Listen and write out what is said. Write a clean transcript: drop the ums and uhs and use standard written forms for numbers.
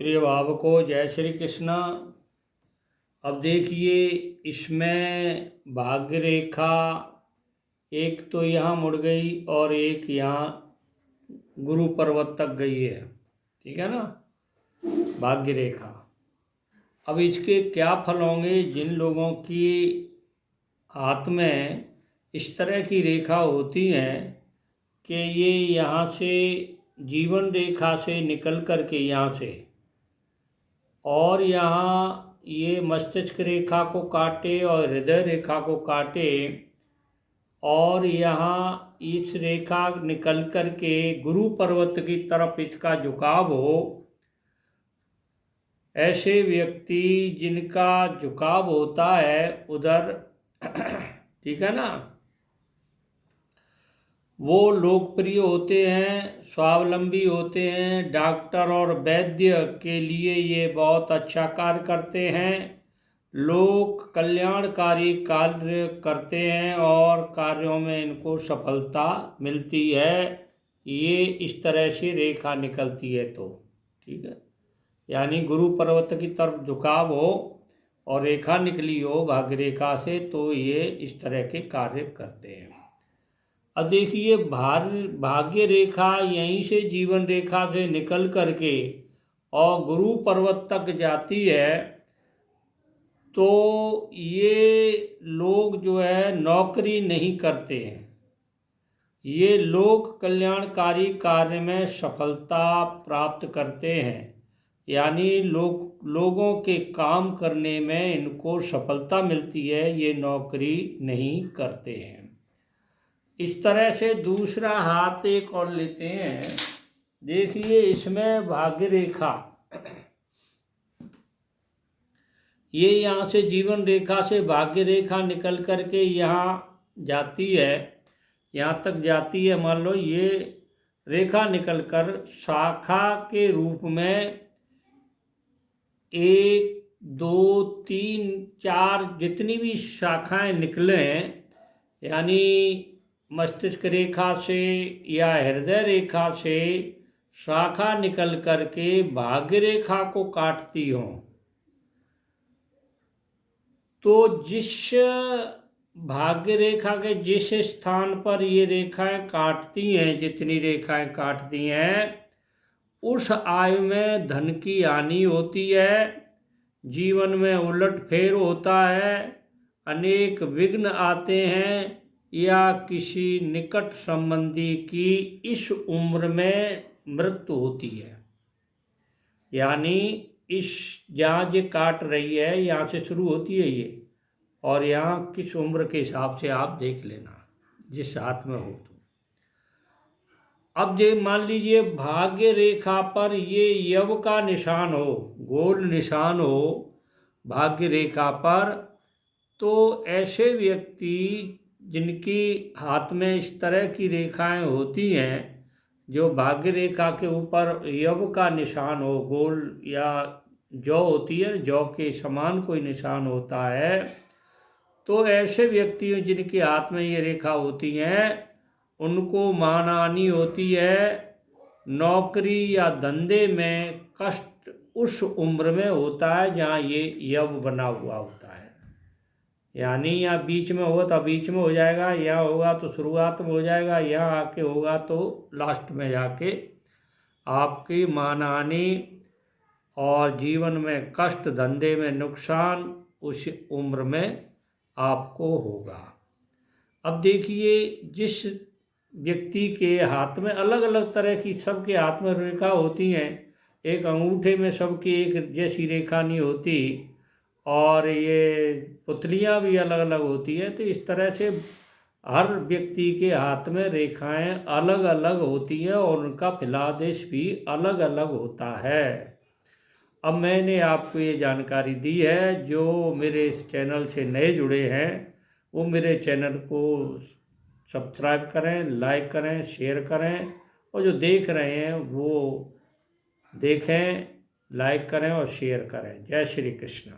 प्रिय भावकों, जय श्री कृष्णा। अब देखिए, इसमें भाग्य रेखा एक तो यहाँ मुड़ गई और एक यहाँ गुरु पर्वत तक गई है। ठीक है ना, भाग्य रेखा। अब इसके क्या फल होंगे जिन लोगों की हाथ में इस तरह की रेखा होती हैं कि ये यहाँ से जीवन रेखा से निकल कर के यहाँ से और यहाँ ये मस्तिष्क रेखा को काटे और हृदय रेखा को काटे और यहाँ इस रेखा निकल कर के गुरु पर्वत की तरफ इसका झुकाव हो। ऐसे व्यक्ति जिनका झुकाव होता है उधर ठीक है ना, वो लोकप्रिय होते हैं, स्वावलंबी होते हैं। डॉक्टर और वैद्य के लिए ये बहुत अच्छा कार्य करते हैं। लोक कल्याणकारी कार्य करते हैं और कार्यों में इनको सफलता मिलती है। ये इस तरह से रेखा निकलती है तो ठीक है, यानी गुरु पर्वत की तरफ झुकाव हो और रेखा निकली हो भाग्य रेखा से, तो ये इस तरह के कार्य करते हैं। अब देखिए, भाग्य रेखा यहीं से जीवन रेखा से निकल करके और गुरु पर्वत तक जाती है, तो ये लोग जो है नौकरी नहीं करते हैं। ये लोक कल्याणकारी कार्य में सफलता प्राप्त करते हैं, यानी लोगों के काम करने में इनको सफलता मिलती है। ये नौकरी नहीं करते हैं। इस तरह से दूसरा हाथ एक और लेते हैं। देखिए, इसमें भाग्य रेखा ये यहाँ से जीवन रेखा से भाग्य रेखा निकल कर के यहाँ जाती है, यहाँ तक जाती है। मान लो ये रेखा निकल कर शाखा के रूप में 1 2 3 4 जितनी भी शाखाएं निकले, यानी मस्तिष्क रेखा से या हृदय रेखा से शाखा निकल करके भाग्य रेखा को काटती हों, तो जिस भाग्य रेखा के जिस स्थान पर ये रेखाएं काटती हैं, जितनी रेखाएं काटती हैं, उस आयु में धन की हानि होती है, जीवन में उलटफेर होता है, अनेक विघ्न आते हैं, या किसी निकट संबंधी की इस उम्र में मृत्यु होती है। यानी इस जहाँ ये काट रही है यहाँ से शुरू होती है ये, और यहाँ किस उम्र के हिसाब से आप देख लेना जिस हाथ में हो। तो अब ये मान लीजिए भाग्य रेखा पर ये यव का निशान हो, गोल निशान हो भाग्य रेखा पर, तो ऐसे व्यक्ति जिनकी हाथ में इस तरह की रेखाएं होती हैं, जो भाग्य रेखा के ऊपर यव का निशान हो, गोल या जौ होती है, जौ के समान कोई निशान होता है, तो ऐसे व्यक्ति जिनके हाथ में ये रेखा होती हैं उनको मानहानि होती है। नौकरी या धंधे में कष्ट उस उम्र में होता है जहाँ ये यव बना हुआ होता है। यानी यहाँ बीच में होगा तो बीच में हो जाएगा, यहाँ होगा तो शुरुआत में हो जाएगा, यहाँ आके होगा तो लास्ट में जाके आपकी मानहानि और जीवन में कष्ट, धंधे में नुकसान उस उम्र में आपको होगा। अब देखिए, जिस व्यक्ति के हाथ में अलग अलग तरह की, सबके हाथ में रेखा होती हैं, एक अंगूठे में सबकी एक जैसी रेखा नहीं होती, और ये पुतलियाँ भी अलग अलग होती हैं। तो इस तरह से हर व्यक्ति के हाथ में रेखाएं अलग अलग होती हैं और उनका फलादेश भी अलग अलग होता है। अब मैंने आपको ये जानकारी दी है। जो मेरे इस चैनल से नए जुड़े हैं वो मेरे चैनल को सब्सक्राइब करें, लाइक करें, शेयर करें, और जो देख रहे हैं वो देखें, लाइक करें और शेयर करें। जय श्री कृष्ण।